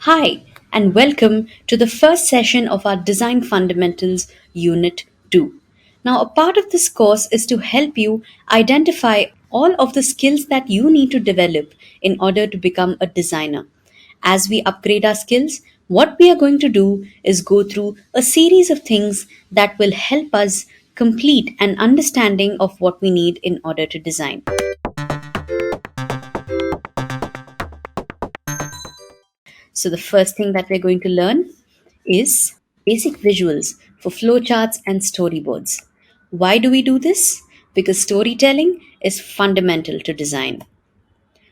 Hi, and welcome to the first session of our Design Fundamentals Unit 2. Now, a part of this course is to help you identify all of the skills that you need to develop in order to become a designer. As we upgrade our skills, what we are going to do is go through a series of things that will help us complete an understanding of what we need in order to design. So, the first thing that we're going to learn is basic visuals for flowcharts and storyboards. Why do we do this? Because storytelling is fundamental to design.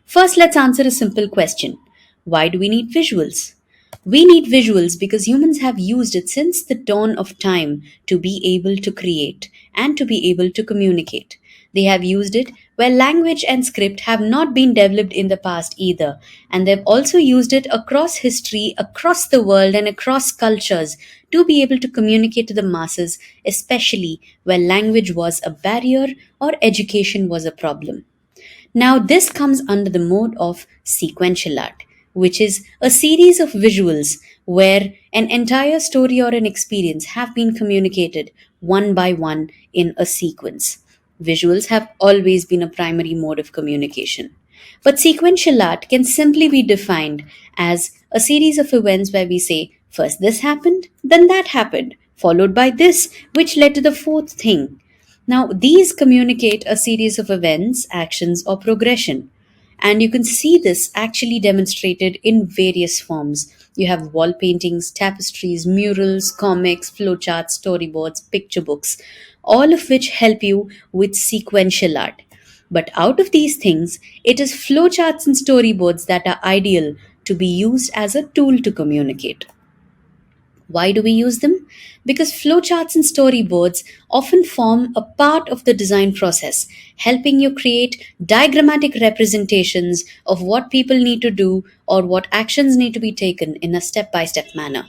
First, let's answer a simple question. Why do we need visuals? We need visuals because humans have used it since the dawn of time to be able to create and to be able to communicate. They have used it where language and script have not been developed in the past either, and they've also used it across history, across the world, and across cultures to be able to communicate to the masses, especially where language was a barrier or education was a problem. Now, this comes under the mode of sequential art, which is a series of visuals where an entire story or an experience have been communicated one by one in a sequence. Visuals have always been a primary mode of communication. But sequential art can simply be defined as a series of events where we say, first this happened, then that happened, followed by this, which led to the fourth thing. Now, these communicate a series of events, actions, or progression. And you can see this actually demonstrated in various forms. You have wall paintings, tapestries, murals, comics, flowcharts, storyboards, picture books, all of which help you with sequential art. But out of these things, it is flowcharts and storyboards that are ideal to be used as a tool to communicate. Why do we use them? Because flowcharts and storyboards often form a part of the design process, helping you create diagrammatic representations of what people need to do or what actions need to be taken in a step by step manner.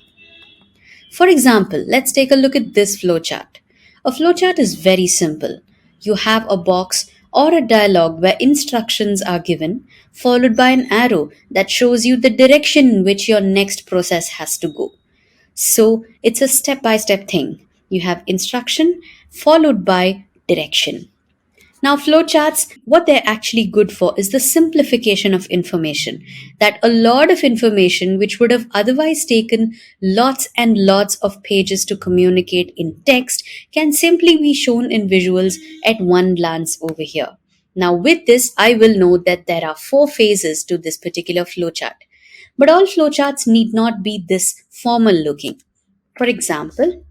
For example, let's take a look at this flowchart. A flowchart is very simple. You have a box or a dialogue where instructions are given, followed by an arrow that shows you the direction in which your next process has to go. So it's a step by step thing. You have instruction followed by direction. Now, flowcharts, what they're actually good for is the simplification of information. That a lot of information, which would have otherwise taken lots and lots of pages to communicate in text, can simply be shown in visuals at one glance over here. Now, with this, I will note that there are four phases to this particular flowchart. But all flowcharts need not be this formal looking. For example,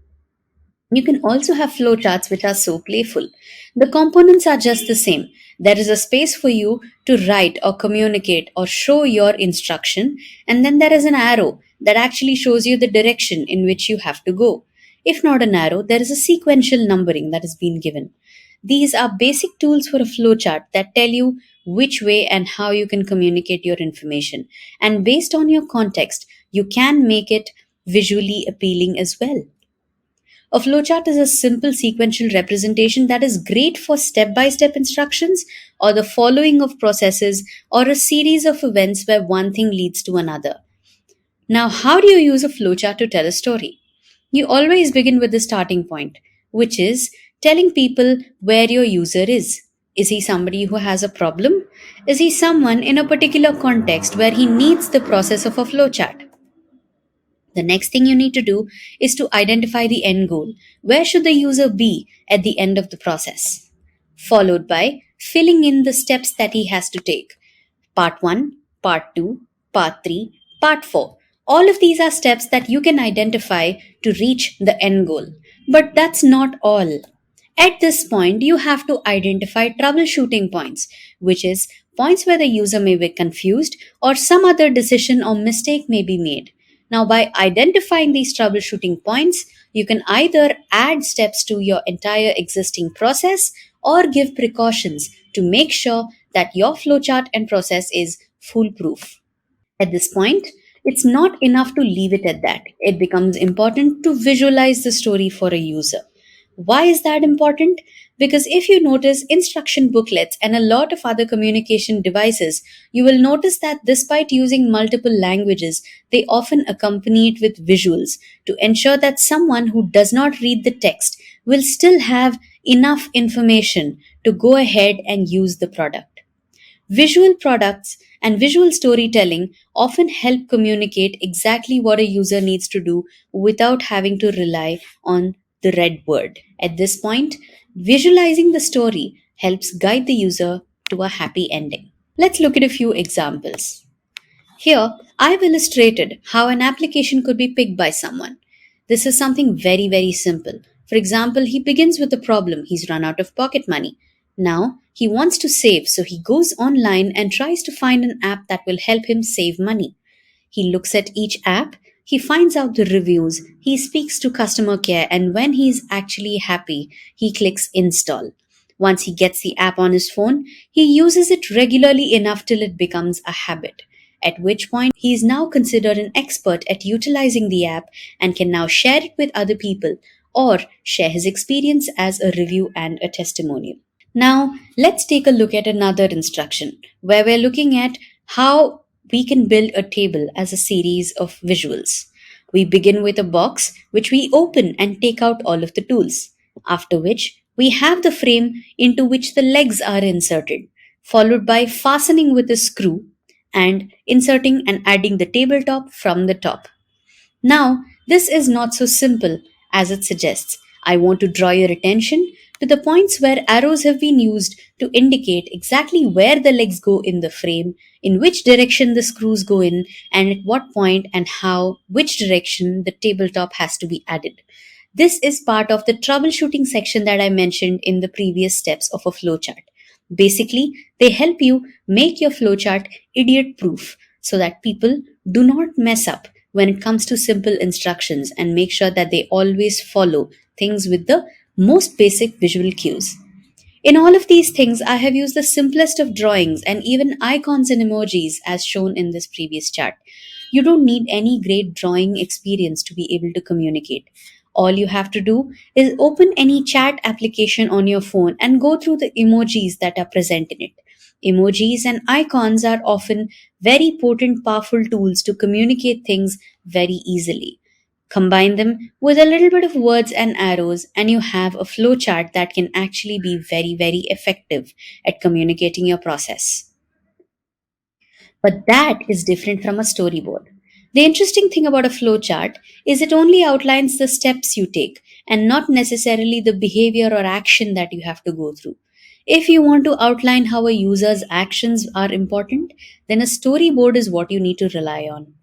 you can also have flowcharts which are so playful. The components are just the same. There is a space for you to write or communicate or show your instruction, and then there is an arrow that actually shows you the direction in which you have to go. If not an arrow, there is a sequential numbering that has been given. These are basic tools for a flowchart that tell you which way and how you can communicate your information. And based on your context, you can make it visually appealing as well. A flowchart is a simple sequential representation that is great for step by step instructions or the following of processes or a series of events where one thing leads to another. Now, how do you use a flowchart to tell a story? You always begin with the starting point, which is telling people where your user is. Is he somebody who has a problem? Is he someone in a particular context where he needs the process of a flowchart? The next thing you need to do is to identify the end goal. Where should the user be at the end of the process? Followed by filling in the steps that he has to take. Part 1, Part 2, Part 3, Part 4. All of these are steps that you can identify to reach the end goal. But that's not all. At this point, you have to identify troubleshooting points, which is points where the user may be confused or some other decision or mistake may be made. Now, by identifying these troubleshooting points, you can either add steps to your entire existing process or give precautions to make sure that your flowchart and process is foolproof. At this point, it's not enough to leave it at that. It becomes important to visualize the story for a user. Why is that important? Because if you notice instruction booklets and a lot of other communication devices, you will notice that despite using multiple languages, they often accompany it with visuals to ensure that someone who does not read the text will still have enough information to go ahead and use the product. Visual products and visual storytelling often help communicate exactly what a user needs to do without having to rely on the read word. At this point, visualizing the story helps guide the user to a happy ending. Let's look at a few examples. Here, I've illustrated how an application could be picked by someone. This is something very, very simple. For example, he begins with a problem. He's run out of pocket money. Now, he wants to save, so he goes online and tries to find an app that will help him save money. He looks at each app, he finds out the reviews, he speaks to customer care, and when he's actually happy, he clicks install. Once he gets the app on his phone, he uses it regularly enough till it becomes a habit. At which point, he is now considered an expert at utilizing the app and can now share it with other people or share his experience as a review and a testimonial. Now, let's take a look at another instruction where we're looking at how we can build a table as a series of visuals. We begin with a box which we open and take out all of the tools, after which we have the frame into which the legs are inserted, followed by fastening with a screw and inserting and adding the tabletop from the top. Now, this is not so simple as it suggests. I want to draw your attention to the points where arrows have been used to indicate exactly where the legs go in the frame, in which direction the screws go in, and at what point and how, which direction the tabletop has to be added. This is part of the troubleshooting section that I mentioned in the previous steps of a flowchart. Basically, they help you make your flowchart idiot proof so that people do not mess up when it comes to simple instructions and make sure that they always follow things with the most basic visual cues. In all of these things, I have used the simplest of drawings and even icons and emojis as shown in this previous chart. You don't need any great drawing experience to be able to communicate. All you have to do is open any chat application on your phone and go through the emojis that are present in it. Emojis and icons are often very potent, powerful tools to communicate things very easily. Combine them with a little bit of words and arrows, and you have a flowchart that can actually be very, very effective at communicating your process. But that is different from a storyboard. The interesting thing about a flowchart is it only outlines the steps you take and not necessarily the behavior or action that you have to go through. If you want to outline how a user's actions are important, then a storyboard is what you need to rely on.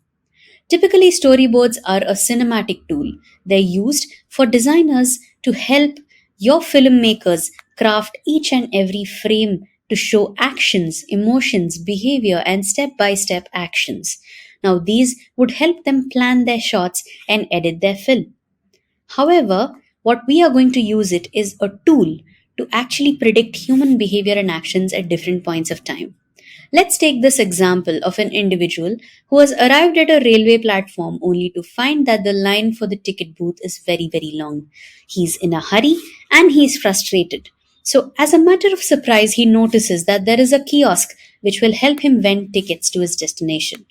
Typically, storyboards are a cinematic tool. They're used for designers to help your filmmakers craft each and every frame to show actions, emotions, behavior, and step by step actions. Now, these would help them plan their shots and edit their film. However, what we are going to use it is a tool to actually predict human behavior and actions at different points of time. Let's take this example of an individual who has arrived at a railway platform only to find that the line for the ticket booth is very, very long. He's in a hurry and he's frustrated. So, as a matter of surprise, he notices that there is a kiosk which will help him vend tickets to his destination.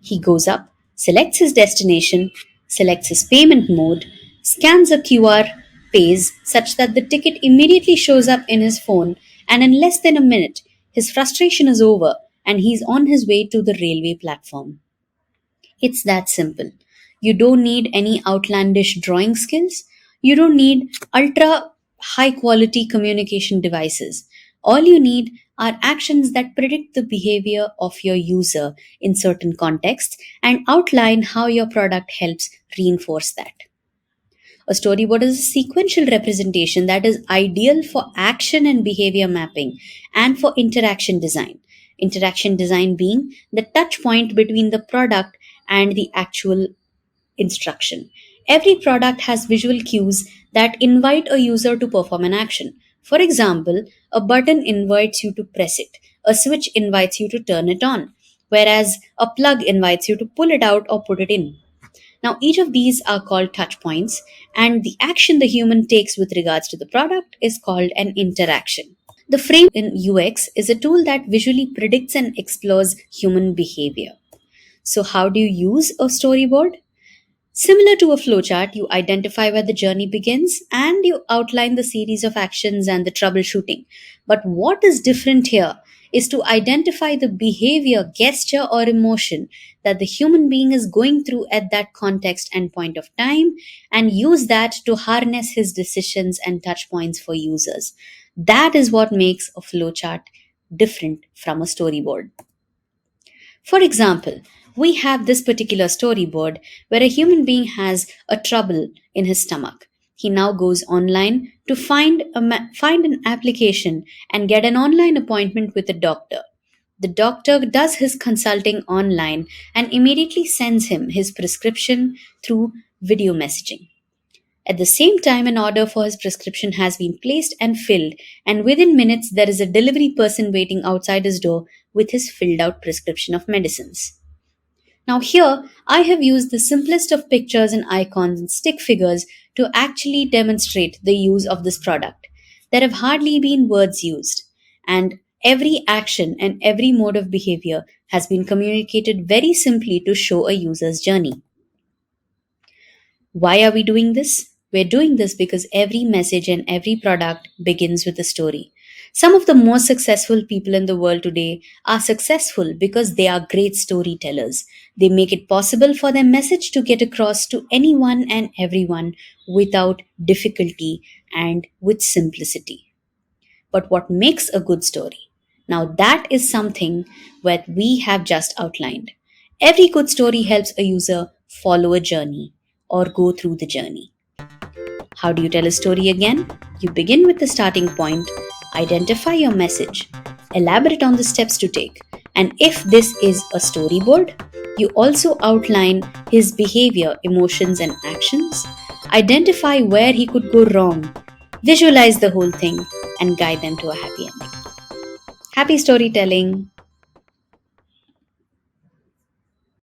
He goes up, selects his destination, selects his payment mode, scans a QR, pays such that the ticket immediately shows up in his phone, and in less than a minute, his frustration is over and he's on his way to the railway platform. It's that simple. You don't need any outlandish drawing skills. You don't need ultra high quality communication devices. All you need are actions that predict the behavior of your user in certain contexts and outline how your product helps reinforce that. A storyboard is a sequential representation that is ideal for action and behavior mapping and for interaction design. Interaction design being the touch point between the product and the actual instruction. Every product has visual cues that invite a user to perform an action. For example, a button invites you to press it, a switch invites you to turn it on, whereas a plug invites you to pull it out or put it in. Now, each of these are called touch points, and the action the human takes with regards to the product is called an interaction. The frame in UX is a tool that visually predicts and explores human behavior. So, how do you use a storyboard? Similar to a flowchart, you identify where the journey begins and you outline the series of actions and the troubleshooting. But what is different here is to identify the behavior, gesture, or emotion that the human being is going through at that context and point of time and use that to harness his decisions and touch points for users. That is what makes a flowchart different from a storyboard. For example, we have this particular storyboard where a human being has a trouble in his stomach. He now goes online to find an application and get an online appointment with a doctor. The doctor does his consulting online and immediately sends him his prescription through video messaging. At the same time, an order for his prescription has been placed and filled, and within minutes, there is a delivery person waiting outside his door with his filled out prescription of medicines. Now, here I have used the simplest of pictures and icons and stick figures to actually demonstrate the use of this product. There have hardly been words used, and every action and every mode of behavior has been communicated very simply to show a user's journey. Why are we doing this? We're doing this because every message and every product begins with a story. Some of the most successful people in the world today are successful because they are great storytellers. They make it possible for their message to get across to anyone and everyone without difficulty and with simplicity. But what makes a good story? Now, that is something that we have just outlined. Every good story helps a user follow a journey or go through the journey. How do you tell a story again? You begin with the starting point, identify your message, elaborate on the steps to take, and if this is a storyboard, you also outline his behavior, emotions, and actions, identify where he could go wrong, visualize the whole thing, and guide them to a happy ending. Happy storytelling!